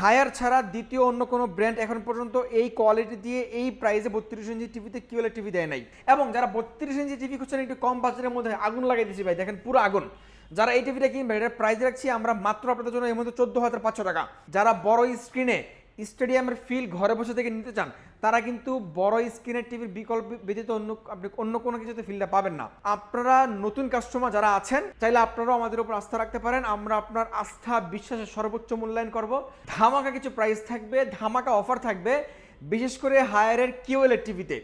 Higher ছাড়া দ্বিতীয় অন্য কোনো ব্র্যান্ড এখন পর্যন্ত এই কোয়ালিটি দিয়ে এই প্রাইসে 32 ইঞ্চি টিভিতে কিউএলইডি টিভি দেয় নাই। এবং যারা 32 ইঞ্চি টিভি খুঁজছেন একটু কম বাজেটের মধ্যে, আগুন লাগাই দিচ্ছি ভাই, দেখেন পুরো আগুন। যারা এই টিভিটা কিনবেন এটার প্রাইস রাখছি আমরা মাত্র আপনাদের জন্য এর মধ্যে 14,500 টাকা। যারা বড় স্ক্রিনে স্টেডিয়ামের ফিল ঘরে বসে থেকে নিতে চান তারা কিন্তু বড় স্ক্রিনের টিভির বিকল্প ব্যতীত আপনি অন্য কোনো কিছুতে ফিলটা পাবেন না। আপনারা নতুন কাস্টমার যারা আছেন চাইলে আপনারাও আমাদের উপর আস্থা রাখতে পারেন, আমরা আপনার আস্থা বিশ্বাসের সর্বোচ্চ মূল্যায়ন করব। ধামাকা কিছু প্রাইস থাকবে, ধামাকা অফার থাকবে, বিশেষ করে হায়ারের কিউএলইডি টিভিতে।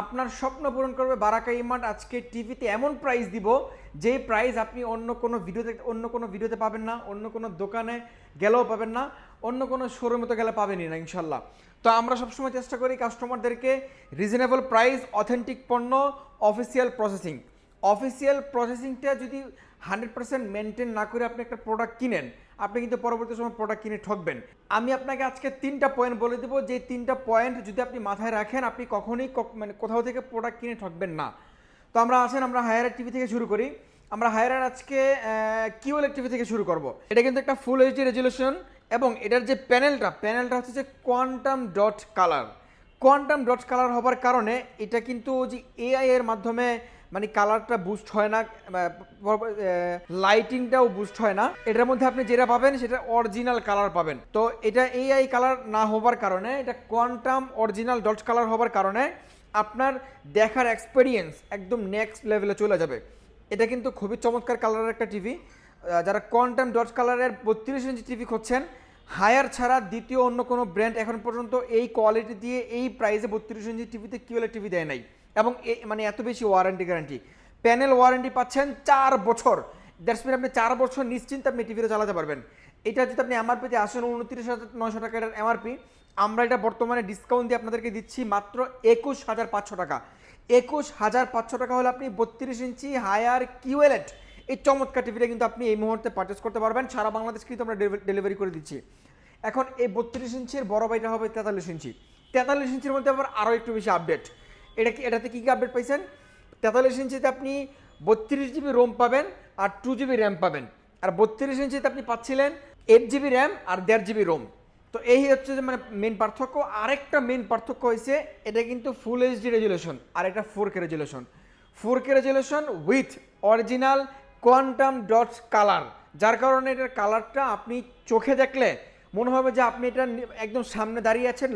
আপনার স্বপ্ন পূরণ করবে বারাকা ইমার্ট আজকে টিভিতে এমন প্রাইস দিব যেই প্রাইস আপনি অন্য কোনো ভিডিওতে পাবেন না, অন্য কোনো দোকানে গেলেও পাবেন না, অন্য কোনো শোরুমে তো গেলে পাবেনই না ইনশাল্লাহ। তো আমরা সবসময় চেষ্টা করি কাস্টমারদেরকে রিজনেবল প্রাইস, অথেন্টিক পণ্য, অফিসিয়াল প্রসেসিংটা যদি 100% মেনটেন না করে আপনি একটা প্রোডাক্ট কিনেন আপনি কিন্তু পরবর্তী সময় প্রোডাক্ট কিনে ঠকবেন। আমি আপনাকে আজকে 3টা পয়েন্ট বলে দেবো, যে 3টা পয়েন্ট যদি আপনি মাথায় রাখেন আপনি কখনোই মানে কোথাও থেকে প্রোডাক্ট কিনে ঠকবেন না। তো আমরা হায়ারের টিভি থেকে শুরু করি। আমরা হায়ারের আজকে কিউএলইডি টিভি থেকে শুরু করব। এটা কিন্তু একটা ফুল এইচডি রেজুলেশন এবং এটার যে প্যানেলটা হচ্ছে যে কোয়ান্টাম ডট কালার হবার কারণে এটা কিন্তু যে এআই এর মাধ্যমে মানে কালারটা বুস্ট হয় না, লাইটিংটাও বুস্ট হয় না। এটার মধ্যে আপনি যেটা পাবেন সেটা অরিজিনাল কালার পাবেন। তো এটা এআই কালার না হবার কারণে, এটা কোয়ান্টাম অরিজিনাল ডট কালার হবার কারণে আপনার দেখার এক্সপেরিয়েন্স একদম নেক্সট লেভেলে চলে যাবে। এটা কিন্তু খুবই চমৎকার কালারের একটা টিভি। যারা কোয়ান্টাম ডট কালারের 32 ইঞ্চি টিভি খুঁজছেন, হায়ার ছাড়া দ্বিতীয় অন্য কোনো ব্র্যান্ড এখন পর্যন্ত এই কোয়ালিটি দিয়ে এই প্রাইসে 32 ইঞ্চি টিভিতে কিউএলইডি টিভি দেয় নাই। এবং মানে এত বেশি ওয়ারেন্টি গ্যারান্টি, প্যানেল ওয়ারেন্টি পাচ্ছেন 4 বছর। দ্যাটস মিন আপনি 4 বছর নিশ্চিন্তে আপনি টিভিটা চালাতে পারবেন। এটা যদি আপনি এমআরপিতে আসেন 29,900 টাকার এমআরপি, আমরা এটা বর্তমানে ডিসকাউন্ট দিয়ে আপনাদেরকে দিচ্ছি মাত্র 21,500 টাকা। 21,500 টাকা হলে আপনি 32 ইঞ্চি হায়ার কিউএলইডি এই চমৎকার টিভিটা কিন্তু আপনি এই মুহূর্তে পারচেস করতে পারবেন। সারা বাংলাদেশ কিন্তু আমরা ডেলিভারি করে দিচ্ছি। এখন এই 32 ইঞ্চির বড় ভাইটা হবে 43 ইঞ্চি। 43 ইঞ্চির মধ্যে আবার আরও একটু বেশি আপডেট। এটাতে কী আপডেট পাইছেন? 43 ইঞ্চিতে আপনি 32 জিবি রোম পাবেন আর 2 জিবি র্যাম পাবেন। আর 32 ইঞ্চিতে আপনি পাচ্ছিলেন 8 জিবি র্যাম আর 1.5 জিবি রোম। তো এই হচ্ছে যে মানে মেন পার্থক্য। আরেকটা মেন পার্থক্য হয়েছে এটা কিন্তু ফুল এইচডি রেজুলেশন আর এটা 4K resolution. 4K resolution with original quantum dot colour, যার কারণে এটার কালারটা আপনি চোখে দেখলে মনে হবে যে আপনি এটা একদম সামনে দাঁড়িয়ে আছেন,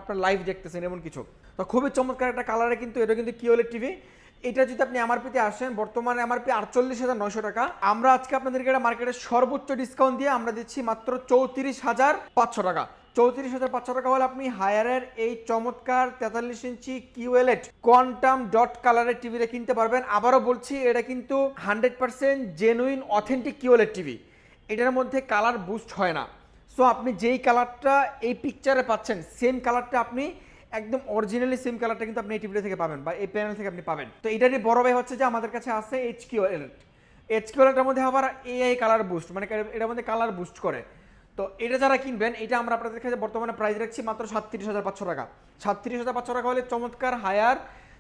আপনার লাইভ দেখতেছেন এমন কিছু। তো খুবই চমৎকার একটা কালারে কিন্তু এটা কিন্তু কিউএলইডি টিভি। এটা যদি আপনি এমআরপিতে আসেন, বর্তমানে এমআরপি 48,900 টাকা। আমরা আজকে আপনাদেরকে এটা মার্কেটের সর্বোচ্চ ডিসকাউন্ট দিয়ে আমরা দিচ্ছি মাত্র 34,500 টাকা। 34,500 টাকা হলে আপনি হায়ারের এই চমৎকার 43 ইঞ্চি কিউএলইডি কোয়ান্টাম ডট কালারের টিভিটা কিনতে পারবেন। আবারও বলছি এটা কিন্তু 100% জেনুইন অথেন্টিক কিউএলইডি টিভি। এটার মধ্যে কালার বুস্ট হয় না। সো আপনি যেই কালারটা এই পিকচারে পাচ্ছেন সেম কালারটা আপনি একদম অরিজিনালি সেম কালারটা কিন্তু আপনি এই টিভিটা থেকে পাবেন বা এই প্যানেল থেকে আপনি পাবেন। তো এটারই বড় ভাই হচ্ছে যে আমাদের কাছে আছে এইচকিউএলইডির মধ্যে আবার এআই কালার বুস্ট, মানে এটার মধ্যে কালার বুস্ট করে। তো এটা যারা কিনবেন এটা আমরা আপনাদের কাছে বর্তমানে প্রাইস রাখছি মাত্র 37,500 টাকা। 37,500 টাকা হলে চমৎকার হায়ার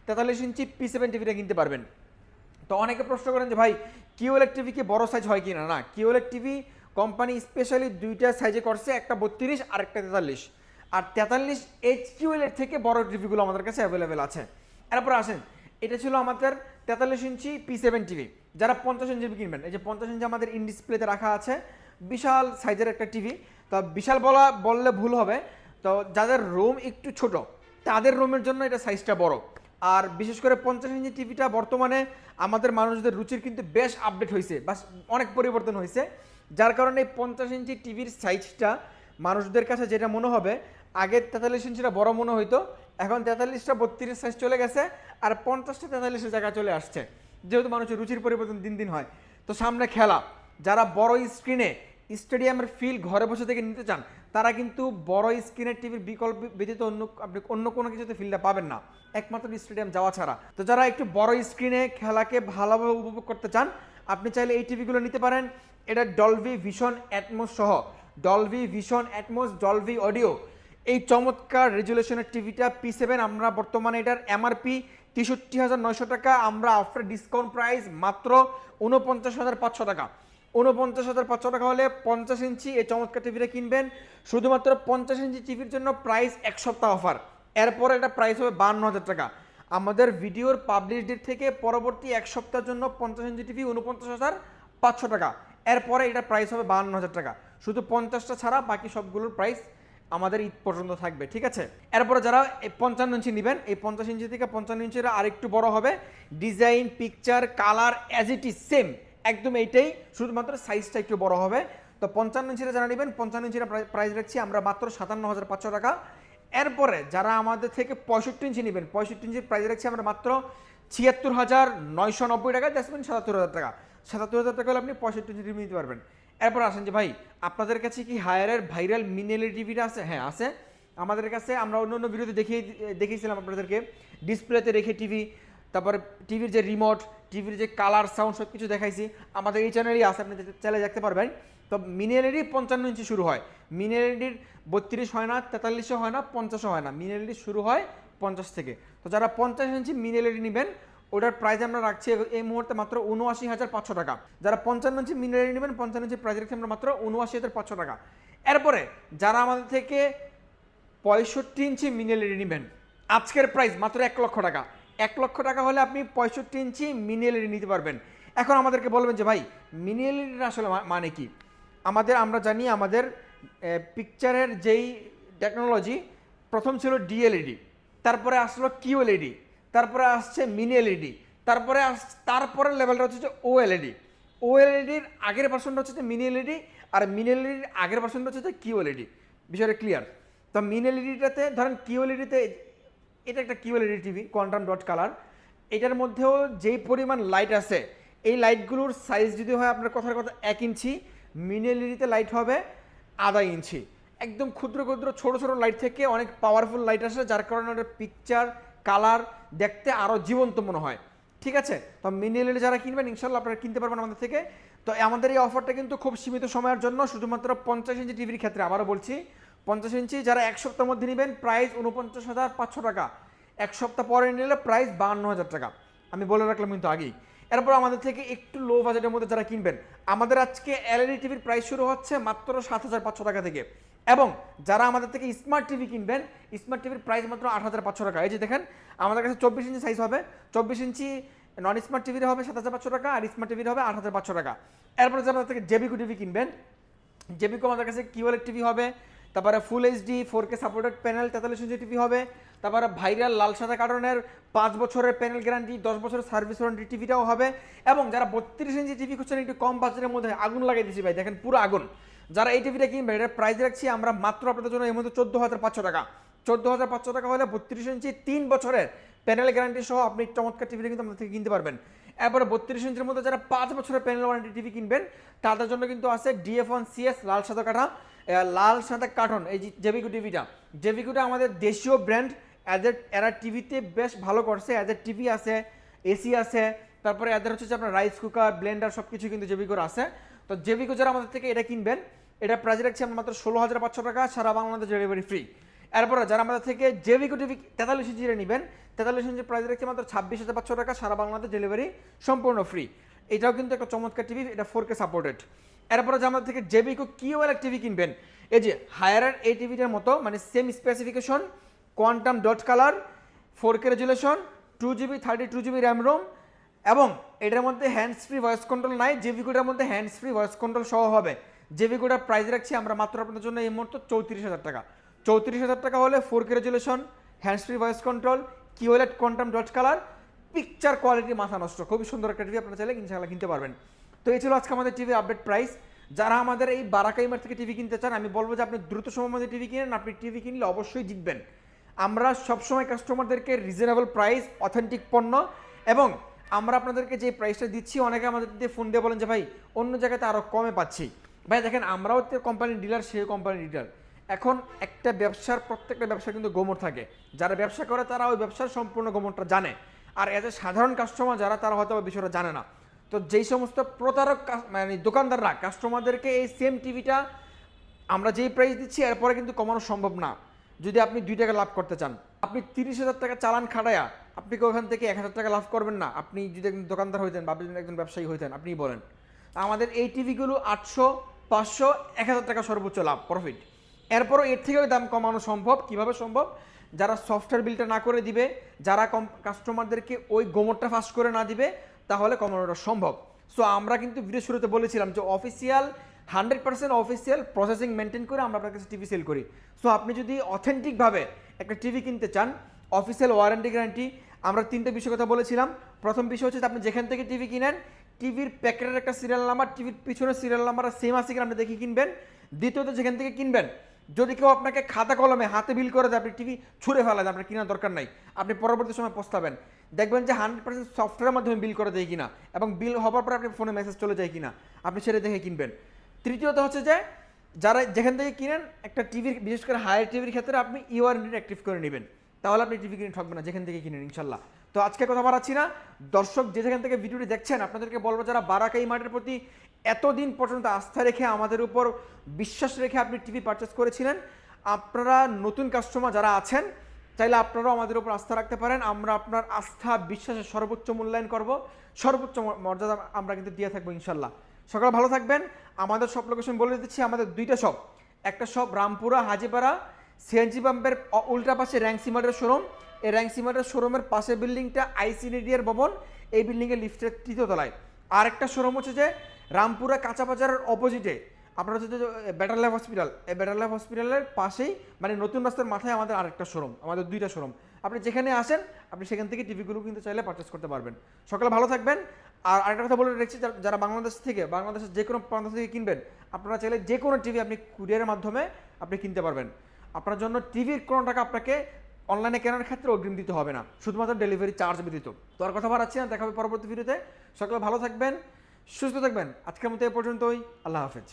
43 ইঞ্চি P7 টিভিটা কিনতে পারবেন। তো অনেকে প্রশ্ন করেন যে ভাই কিউএলইডি টিভি কি বড় সাইজ হয় কিনা? না, কিউএলইডি টিভি কোম্পানি স্পেশালি দুইটা সাইজে করছে, একটা 32 আর একটা 43। আর 43 এইচকিউএলইডি থেকে বড় টিভিগুলো আমাদের কাছে অ্যাভেলেবেল আছে। এরপর আসেন, এটা ছিল আমাদের 43 ইঞ্চি P7 টিভি। যারা 50 ইঞ্চি কিনবেন, এই যে 50 ইঞ্চি আমাদের ইন ডিসপ্লেতে রাখা আছে, বিশাল সাইজের একটা টিভি। তো বিশাল বললে ভুল হবে। তো যাদের রুম একটু ছোট তাদের রুমের জন্য এটা সাইজটা বড়। আর বিশেষ করে 50 ইঞ্চি টিভিটা বর্তমানে আমাদের মানুষদের রুচির কিন্তু বেশ আপডেট হয়েছে, বাস অনেক পরিবর্তন হয়েছে, যার কারণে 50 ইঞ্চি টিভির সাইজটা মানুষদের কাছে যেটা মনে হবে, আগে 43 ইঞ্চিটা বড় মনে হইতো, এখন 43টা 32 সাইজ চলে গেছে আর 50টা 43 জায়গা চলে আসছে, যেহেতু মানুষের রুচির পরিবর্তন দিন দিন হয়। তো সামনে খেলা, যারা বড় স্ক্রিনে স্টেডিয়ামের ফিল ঘরে বসে থেকে নিতে চান তারা কিন্তু বড় স্ক্রিনের টিভির বিকল্প ব্যতীত আপনি অন্য কোনো কিছুতে ফিলটা পাবেন না, একমাত্র স্টেডিয়াম যাওয়া ছাড়া। তো যারা একটু বড় স্ক্রিনে খেলাকে ভালোভাবে উপভোগ করতে চান আপনি চাইলে এই টিভিগুলো নিতে পারেন। এটা ডলবি ভিশন অ্যাটমস সহ, Dolby vision atoms, Dolby audio, এই চমৎকার রেজুলেশনের টিভিটা P7 আমরা বর্তমানে এটার এমআরপি 63,900 টাকা, আমরা আফটার ডিসকাউন্ট প্রাইস মাত্র 49,500 টাকা। 49,500 টাকা হলে 50 ইঞ্চি এই চমৎকার টিভিটা কিনবেন। শুধুমাত্র 50 ইঞ্চি টিভির জন্য প্রাইস 1 সপ্তাহ অফার, এরপরে এটা প্রাইস হবে 52,000 টাকা। আমাদের ভিডিওর পাবলিশ ডেট থেকে পরবর্তী 1 সপ্তাহের জন্য 50 ইঞ্চি টিভি 49,500 টাকা, এরপরে এটা প্রাইস হবে 52,000 টাকা। শুধু 50টা ছাড়া বাকি সবগুলোর প্রাইস আমাদের ঈদ পর্যন্ত থাকবে, ঠিক আছে। এরপরে যারা 55 ইঞ্চি নেবেন, এই 50 ইঞ্চি থেকে 55 ইঞ্চিটা আরেকটু বড় হবে, design picture colour as it is same একদম এইটাই, শুধুমাত্র সাইজটা একটু বড় হবে। তো 55 ইঞ্চিটা যারা নেবেন, 55 ইঞ্চিটা প্রাইস রাখছি আমরা মাত্র 57,500 টাকা। এরপরে যারা আমাদের থেকে 65 ইঞ্চি নেবেন, 65 ইঞ্চির প্রাইস রাখছি আমরা মাত্র 76,990 টাকা, দ্যাটস মিন 77,000 টাকা। 77,000 টাকা হলে আপনি 65 ইঞ্চি টিভি নিতে পারবেন। এরপর আসেন যে ভাই আপনাদের কাছে কি হায়ারের ভাইরাল মিনি এলইডি টিভিটা আছে? হ্যাঁ আছে আমাদের কাছে। আমরা অন্য অন্য ভিডিওতে দেখিয়েছিলাম আপনাদেরকে ডিসপ্লেতে রেখে টিভি, তারপরে টিভির যে রিমোট, টিভির যে কালার সাউন্ড সব কিছু দেখাইছি, আমাদের এই চ্যানেলেই আছে, আপনি চাইলে দেখতে পারবেন। তো মিনি এলইডি 55 ইঞ্চি শুরু হয়, মিনি এলইডির 32 হয় না, 43 হয় না, 50 হয় না, মিনি এলইডি শুরু হয় 50 থেকে। তো যারা 50 ইঞ্চি মিনি এলইডি নেবেন ওটার প্রাইস আমরা রাখছি এই মুহূর্তে মাত্র 79,500 টাকা। যারা 55 ইঞ্চি মিনি এলইডি নেবেন 55 ইঞ্চি প্রাইস রাখছি আমরা মাত্র 79,500 টাকা। এরপরে যারা আমাদের থেকে 65 ইঞ্চি মিনি এলইডি নেবেন, আজকের প্রাইস মাত্র 1 লক্ষ টাকা। 1 লক্ষ টাকা হলে আপনি 65 ইঞ্চি মিনি এলইডি নিতে পারবেন। এখন আমাদেরকে বলবেন যে ভাই মিনি এলইডির আসলে মানে কি? আমরা জানি আমাদের পিকচারের যেই টেকনোলজি, প্রথম ছিল ডিএলইডি, তারপরে আসলো কিউএলইডি, তারপরে আসছে মিনি এলইডি, তারপরে লেভেলটা হচ্ছে যে ওএলইডি। ওএলইডির আগের ভার্সনটা হচ্ছে যে মিনি এলইডি, আর মিনি এলইডির আগের ভার্সনটা হচ্ছে যে কিউএলইডি। বিষয়টা ক্লিয়ার? তো মিনি এলইডিটাতে ধরেন কিউএলইডিতে, এটা একটা QLED TV quantum dot colour, এটার মধ্যেও যেই পরিমাণ লাইট আছে, এই লাইটগুলোর সাইজ যদি হয় আপনার কথার কথা 1 ইঞ্চি, মিনি এলইডিতে লাইট হবে 1/2 ইঞ্চি। একদম ক্ষুদ্র ক্ষুদ্র ছোট ছোট লাইট থেকে অনেক পাওয়ারফুল লাইট আসে, যার কারণে ওটার পিকচার কালার দেখতে আরও জীবন্ত মনে হয়, ঠিক আছে। তো মিনি এলইডি যারা কিনবেন ইনশাল্লাহ আপনারা কিনতে পারবেন আমাদের থেকে। তো আমাদের এই অফারটা কিন্তু খুব সীমিত সময়ের জন্য, শুধুমাত্র 50 ইঞ্চি টিভির ক্ষেত্রে। আবারও বলছি 50 ইঞ্চি যারা 1 সপ্তাহের মধ্যে নেবেন প্রাইস 49,500 টাকা, 1 সপ্তাহ পরে নিলে প্রাইস 52,000 টাকা, আমি বলে রাখলাম কিন্তু আগেই। এরপর আমাদের থেকে একটু লো বাজেটের মধ্যে যারা কিনবেন, আমাদের আজকে এলইডি টিভির প্রাইস শুরু হচ্ছে মাত্র 7,500 টাকা থেকে। এবং যারা আমাদের থেকে স্মার্ট টিভি কিনবেন, স্মার্ট টিভির প্রাইস মাত্র 8,500 টাকা। এই যে দেখেন আমাদের কাছে 24 ইঞ্চি সাইজ হবে, 24 ইঞ্চি নন স্মার্ট টিভির হবে 7,500 টাকা, আর স্মার্ট টিভির হবে 8,500 টাকা। এরপরে যারা আমাদের থেকে জেবিকো টিভি কিনবেন, জেবিকো আমাদের কাছে কিউএলইডি টিভি হবে, তারপরে full HD 4K supported panel 43 inch TV হবে, তারপরে ভাইরাল লাল সাদা কার্টনের 5 বছরের প্যানেল গ্যারান্টি, 10 বছরের সার্ভিস ওয়ারেন্টি টিভিটাও হবে। এবং যারা 32 ইঞ্চি টিভি খুঁজছেন একটু কম বাজেটের মধ্যে, আগুন লাগাই দিচ্ছি ভাই, দেখেন পুরো আগুন। যারা এই টিভিটা কিনবেন এটার প্রাইস রাখছি আমরা মাত্র আপনাদের জন্য এই মধ্যে 14,500 টাকা। 14,500 টাকা হলে 32 ইঞ্চি 3 বছরের প্যানেল গ্যারান্টি সহ আপনি চমৎকার টিভিটা কিন্তু আমাদের থেকে কিনতে পারবেন। এরপরে 32 ইঞ্চির মধ্যে যারা 5 বছরের প্যানেল ওয়ারেন্টি টিভি কিনবেন তাদের জন্য কিন্তু আছে DF1CS লাল সাদা কার্টন, এই জেবিকো টিভিটা। জেবিকোটা আমাদের দেশীয় ব্র্যান্ড, এরা টিভিতে বেশ ভালো করছে, এদের টিভি আছে, এসি আছে, তারপরে এদের হচ্ছে যে আপনার রাইস কুকার ব্লেন্ডার সব কিছু কিন্তু জেবিকোর আছে। তো জেবিকো যারা আমাদের থেকে এটা কিনবেন, এটা প্রাইস রাখছি আমরা মাত্র 16,500 টাকা, সারা বাংলাদেশ ডেলিভারি ফ্রি। এরপরে যারা আমাদের থেকে জেবিকো টিভি 43 ইঞ্চিটা নেবেন, 43 ইঞ্চির প্রাইস রাখছি মাত্র 26,500 টাকা, সারা বাংলাদেশ ডেলিভারি সম্পূর্ণ ফ্রি। এটাও কিন্তু একটা চমৎকার টিভি, এটা 4K সাপোর্টেড। এরপরে যে আমাদের থেকে জেবিকো কিউএলইডি টিভি কিনবেন, এই যে হায়ারের এই টিভিটার মতো মানে same specification, quantum dot colour, 4K resolution, 2GB 32GB RAM ROM, এবং এটার মধ্যে হ্যান্ডস ফ্রি ভয়েস কন্ট্রোল নাই, জেবিকোটার মধ্যে হ্যান্ডস ফ্রি ভয়েস কন্ট্রোল সহ হবে। জেবিকোটার প্রাইস রাখছি আমরা মাত্র আপনাদের জন্য এই মুহূর্তে 34,000 টাকা। 34,000 টাকা হলে 4K resolution, hands free voice control, QLED quantum dot colour, picture quality মাথা নষ্ট, খুবই সুন্দর একটা টিভি, আপনারা চাইলে ইনশাআল্লাহ কিনতে পারবেন। তো এই ছিল আজকে আমাদের টিভির আপডেট প্রাইস। যারা আমাদের এই বারাকাইমার থেকে টিভি কিনতে চান, আমি বলবো যে আপনি দ্রুত সময়ের মধ্যে টিভি কিনেন, আপনি টিভি কিনলে অবশ্যই জিতবেন। আমরা সবসময় কাস্টমারদেরকে রিজনেবল প্রাইস, অথেন্টিক পণ্য, এবং আমরা আপনাদেরকে যে প্রাইসটা দিচ্ছি, অনেকে আমাদের দিয়ে ফোন দিয়ে বলেন যে ভাই অন্য জায়গাতে আরও কমে পাচ্ছি। ভাই দেখেন আমরাও তো কোম্পানির ডিলার, সেই কোম্পানির ডিলার। এখন একটা ব্যবসার, প্রত্যেকটা ব্যবসা কিন্তু গোমর থাকে, যারা ব্যবসা করে তারা ওই ব্যবসার সম্পূর্ণ গোমরটা জানে, আর এজ এ সাধারণ কাস্টমার যারা, তারা হয়তো বিষয়টা জানে না। তো যেই সমস্ত প্রতারক মানে দোকানদাররা কাস্টমারদেরকে এই সেম টিভিটা আমরা যেই প্রাইস দিচ্ছি এরপরে কিন্তু কমানো সম্ভব না। যদি আপনি 2 টাকা লাভ করতে চান, আপনি 30,000 টাকা চালান খাটায়া আপনি কি ওখান থেকে 1,000 টাকা লাভ করবেন না? আপনি যদি একজন দোকানদার হইতেন বা আপনি একজন ব্যবসায়ী হইতেন, আপনি বলেন। আমাদের এই টিভিগুলো 800, 500, 1000 টাকা সর্বোচ্চ লাভ প্রফিট। এরপরও এর থেকেও দাম কমানো সম্ভব। কিভাবে সম্ভব? যারা সফটওয়্যার বিলটা না করে দিবে, যারা কাস্টমারদেরকে ওই গোমরটা ফাঁস করে না দিবে, তাহলে কমানোটা সম্ভব। সো আমরা কিন্তু ভিডিও শুরুতে বলেছিলাম যে অফিসিয়াল 100% অফিসিয়াল প্রসেসিং মেনটেন করে আমরা আপনার কাছে টিভি সেল করি। সো আপনি যদি অথেন্টিকভাবে একটা টিভি কিনতে চান, অফিসিয়াল ওয়ারেন্টি গ্যারান্টি, আমরা 3টে বিষয় কথা বলেছিলাম। প্রথম বিষয় হচ্ছে আপনি যেখান থেকে টিভি কিনেন, টিভির প্যাকেটের একটা সিরিয়াল নাম্বার, টিভির পিছনের সিরিয়াল নাম্বার সেম আছে কিনা আপনি দেখে কিনবেন। দ্বিতীয়ত, যেখান থেকে কিনবেন, যদি কেউ আপনাকে খাতা কলমে হাতে বিল করে দেয়, আপনি টিভি ছুঁড়ে ফেলা দেয়, আপনার কেনার দরকার নাই, আপনি পরবর্তী সময় পস্তাবেন। দেখবেন যে 100% সফটওয়্যারের মাধ্যমে বিল করে দেয় কিনা, এবং বিল হওয়ার পরে আপনি ফোনে মেসেজ চলে যায় কিনা, আপনি সেটা দেখে কিনবেন। তৃতীয়ত হচ্ছে যে যারা যেখান থেকে কিনেন, একটা টিভির, বিশেষ করে হায়ার টিভির ক্ষেত্রে আপনি ইওয়ারেন্টি অ্যাক্টিভ করে নেবেন, তাহলে আপনি টিভি কিনে ঠকবেন না যেখান থেকে কিনেন ইনশাল্লাহ। তো আজকে কথা বাড়াচ্ছি না, দর্শক যে যেখান থেকে ভিডিওটি দেখছেন, আপনাদেরকে বলবো যারা বারাকাই মার্টের প্রতি এতদিন পর্যন্ত আস্থা রেখে, আমাদের উপর বিশ্বাস রেখে আপনি টিভি পারচেস করেছিলেন, আপনারা নতুন কাস্টমার যারা আছেন, চাইলে আপনারাও আমাদের উপর আস্থা রাখতে পারেন। আমরা আপনার আস্থা বিশ্বাসের সর্বোচ্চ মূল্যায়ন করব, সর্বোচ্চ মর্যাদা আমরা কিন্তু দিয়ে থাকবো ইনশাল্লাহ। সকালে ভালো থাকবেন। আমাদের সব লোকেশন বলে দিচ্ছি, আমাদের 2টা শপ। একটা শপ রামপুরা হাজিপাড়া সিএনজি পাম্পের উল্টা পাশে র্যাংসি মার্টের শোরুম। এই র্যাংসি মার্টের শোরুমের পাশের বিল্ডিংটা আইসিডিডিএর ভবন, এই বিল্ডিংয়ের লিফটের 3য় তলায়। আর একটা শোরুম হচ্ছে যে রামপুরা কাঁচা বাজারের অপোজিটে, আপনার হচ্ছে যে বেটার লাইফ হসপিটাল, এই বেটার লাইফ হসপিটালের পাশেই, মানে নতুন রাস্তার মাথায় আমাদের আরেকটা শোরুম, আমাদের 2টা শোরুম। আপনি যেখানে আসেন, আপনি সেখান থেকে টিভিগুলো কিন্তু চাইলে পারচেস করতে পারবেন। সকালে ভালো থাকবেন। আর আরেকটা কথা বলে রেখেছি, যারা বাংলাদেশের যে কোনো প্রান্ত থেকে কিনবেন, আপনারা চাইলে যে কোনো টিভি আপনি কুরিয়ারের মাধ্যমে আপনি কিনতে পারবেন। আপনার জন্য টিভির কোনো টাকা আপনাকে অনলাইনে কেনার ক্ষেত্রে অগ্রিম দিতে হবে না, শুধুমাত্র ডেলিভারি চার্জ ব্যতীত। তো আর কথা বাড়াচ্ছি না, দেখা হবে পরবর্তী ভিডিওতে। সকালে ভালো থাকবেন, সুস্থ থাকবেন। আজকের মতো এ পর্যন্তই। আল্লাহ হাফেজ।